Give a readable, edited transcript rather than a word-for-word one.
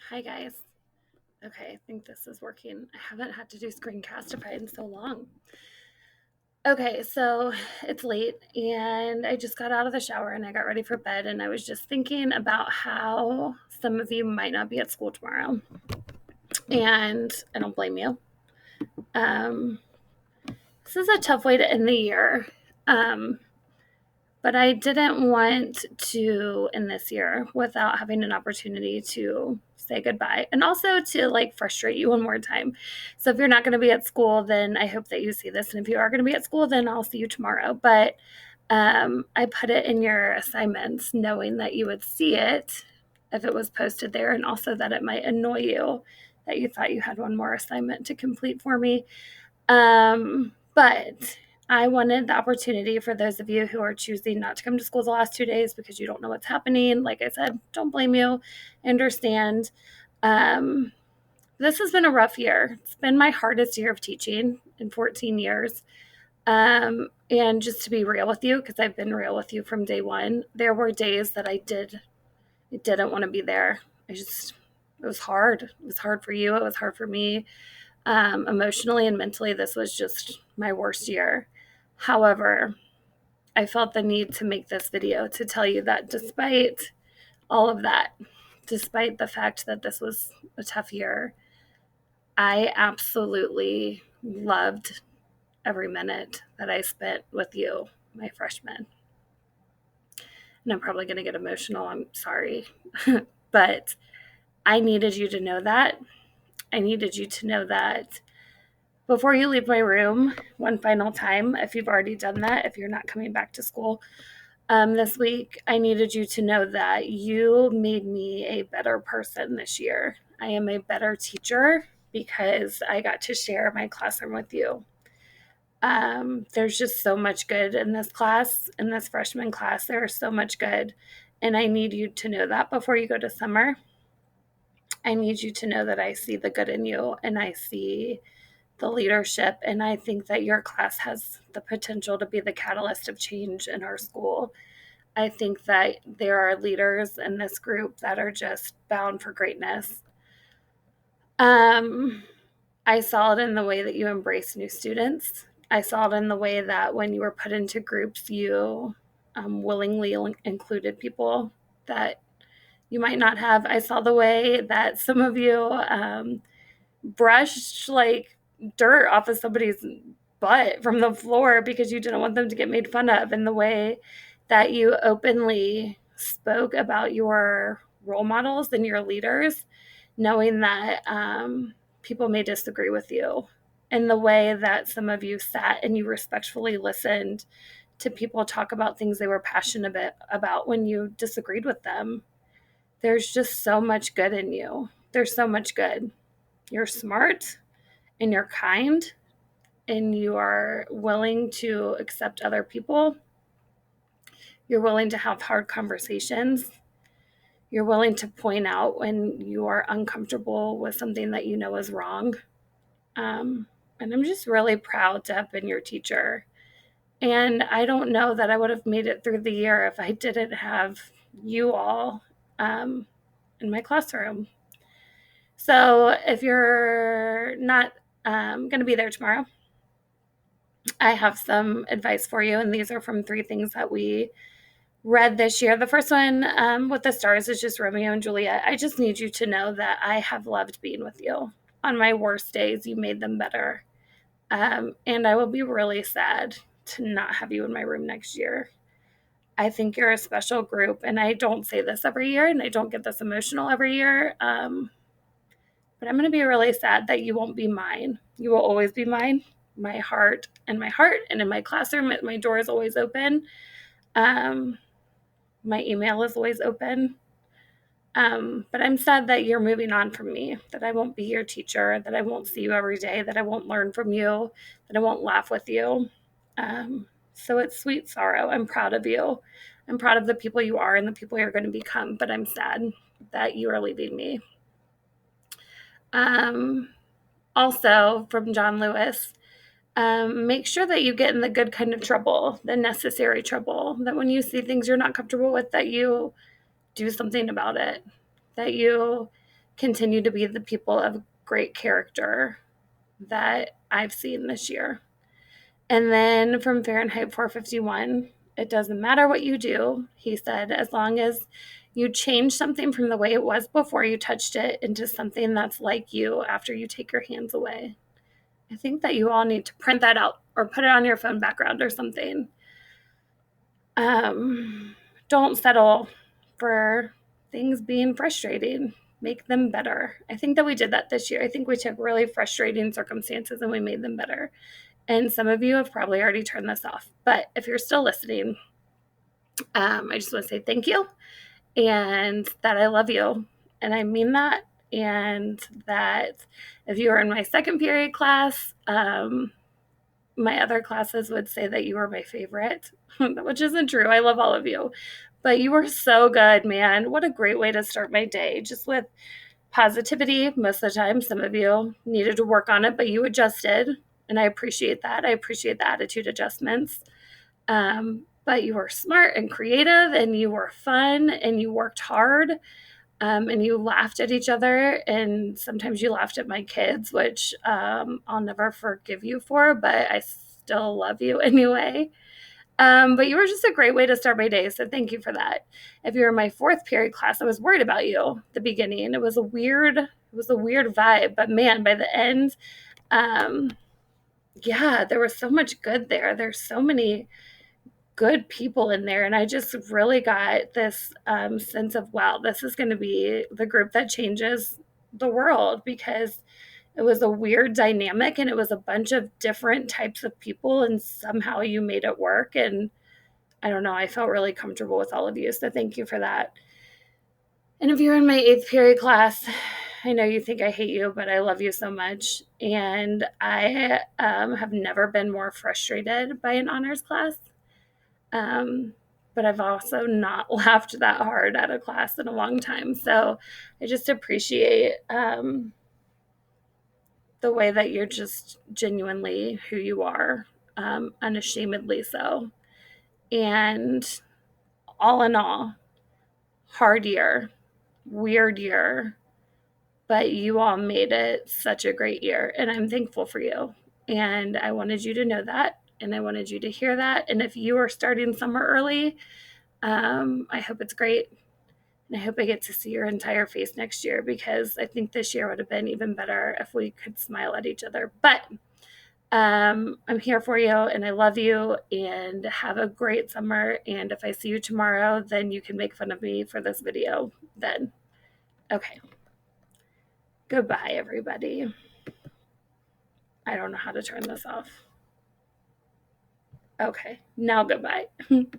Hi guys. Okay, I think this is working. I haven't had to do Screencastify in so long. Okay, so it's late and I just got out of the shower and I got ready for bed and I was just thinking about how some of you might not be at school tomorrow. And I don't blame you. Um, this is a tough way to end the year. Um, but I didn't want to end this year without having an opportunity to say goodbye and also to like frustrate you one more time. So if you're not going to be at school, then I hope that you see this. And if you are going to be at school, then I'll see you tomorrow. But I put it in your assignments knowing that you would see it if it was posted there and also that it might annoy you that you thought you had one more assignment to complete for me. But I wanted the opportunity for those of you who are choosing not to come to school the last 2 days because you don't know what's happening. Like I said, don't blame you. I understand. Um, this has been a rough year. It's been my hardest year of teaching in 14 years. And just to be real with you, because I've been real with you from day one, there were days that I didn't want to be there. It was hard. It was hard for you. It was hard for me. Emotionally and mentally, this was just my worst year. However, I felt the need to make this video to tell you that despite all of that, despite the fact that this was a tough year, I absolutely loved every minute that I spent with you, my freshman. And I'm probably going to get emotional. I'm sorry. But I needed you to know that. I needed you to know that before you leave my room one final time, if you've already done that, if you're not coming back to school this week, I needed you to know that you made me a better person this year. I am a better teacher because I got to share my classroom with you. There's just so much good in this class, in this freshman class. There is so much good. And I need you to know that before you go to summer. I need you to know that I see the good in you and I see the leadership. And I think that your class has the potential to be the catalyst of change in our school. I think that there are leaders in this group that are just bound for greatness. Um, I saw it in the way that you embrace new students. I saw it in the way that when you were put into groups, you willingly included people that you might not have. I saw the way that some of you brushed like dirt off of somebody's butt from the floor because you didn't want them to get made fun of, and the way that you openly spoke about your role models and your leaders, knowing that people may disagree with you, and the way that some of you sat and you respectfully listened to people talk about things they were passionate about when you disagreed with them. There's just so much good in you. There's so much good. You're smart and you're kind and you are willing to accept other people. You're willing to have hard conversations. You're willing to point out when you are uncomfortable with something that you know is wrong. And I'm just really proud to have been your teacher. And I don't know that I would have made it through the year if I didn't have you all um, in my classroom. So if you're not going to be there tomorrow, I have some advice for you. And these are from 3 things that we read this year. The first one with the stars is just Romeo and Juliet. I just need you to know that I have loved being with you. On my worst days, you made them better. And I will be really sad to not have you in my room next year. I think you're a special group. And I don't say this every year, and I don't get this emotional every year. But I'm going to be really sad that you won't be mine. You will always be mine. My heart, and in my classroom, my door is always open. My email is always open. But I'm sad that you're moving on from me, that I won't be your teacher, that I won't see you every day, that I won't learn from you, that I won't laugh with you. So it's sweet sorrow. I'm proud of you. I'm proud of the people you are and the people you're going to become, but I'm sad that you are leaving me. Also, from John Lewis, make sure that you get in the good kind of trouble, the necessary trouble, that when you see things you're not comfortable with, that you do something about it, that you continue to be the people of great character that I've seen this year. And then from Fahrenheit 451, it doesn't matter what you do, he said, as long as you change something from the way it was before you touched it into something that's like you after you take your hands away. I think that you all need to print that out or put it on your phone background or something. Don't settle for things being frustrating. Make them better. I think that we did that this year. I think we took really frustrating circumstances and we made them better. And some of you have probably already turned this off. But if you're still listening, I just want to say thank you and that I love you. And I mean that. And that if you were in my second period class, my other classes would say that you were my favorite, which isn't true. I love all of you. But you were so good, man. What a great way to start my day. Just with positivity most of the time. Some of you needed to work on it, but you adjusted. And I appreciate that. I appreciate the attitude adjustments. But you were smart and creative and you were fun and you worked hard. And you laughed at each other, and sometimes you laughed at my kids, which I'll never forgive you for, but I still love you anyway. But you were just a great way to start my day, so thank you for that. If you were in my fourth period class, I was worried about you at the beginning. It was a weird vibe, but man, by the end, yeah, there was so much good there. There's so many good people in there, and I just really got this sense of, wow, this is going to be the group that changes the world, because it was a weird dynamic and it was a bunch of different types of people, and somehow you made it work. And I don't know, I felt really comfortable with all of you, so thank you for that. And if you're in my eighth period class, I know you think I hate you, but I love you so much. And I have never been more frustrated by an honors class. But I've also not laughed that hard at a class in a long time. So I just appreciate the way that you're just genuinely who you are, unashamedly so. And all in all, hard year, weird year, but you all made it such a great year. And I'm thankful for you. And I wanted you to know that. And I wanted you to hear that. And if you are starting summer early, I hope it's great. And I hope I get to see your entire face next year, because I think this year would have been even better if we could smile at each other. But I'm here for you and I love you, and have a great summer. And if I see you tomorrow, then you can make fun of me for this video then. Okay. Goodbye, everybody. I don't know how to turn this off. Okay. Now goodbye.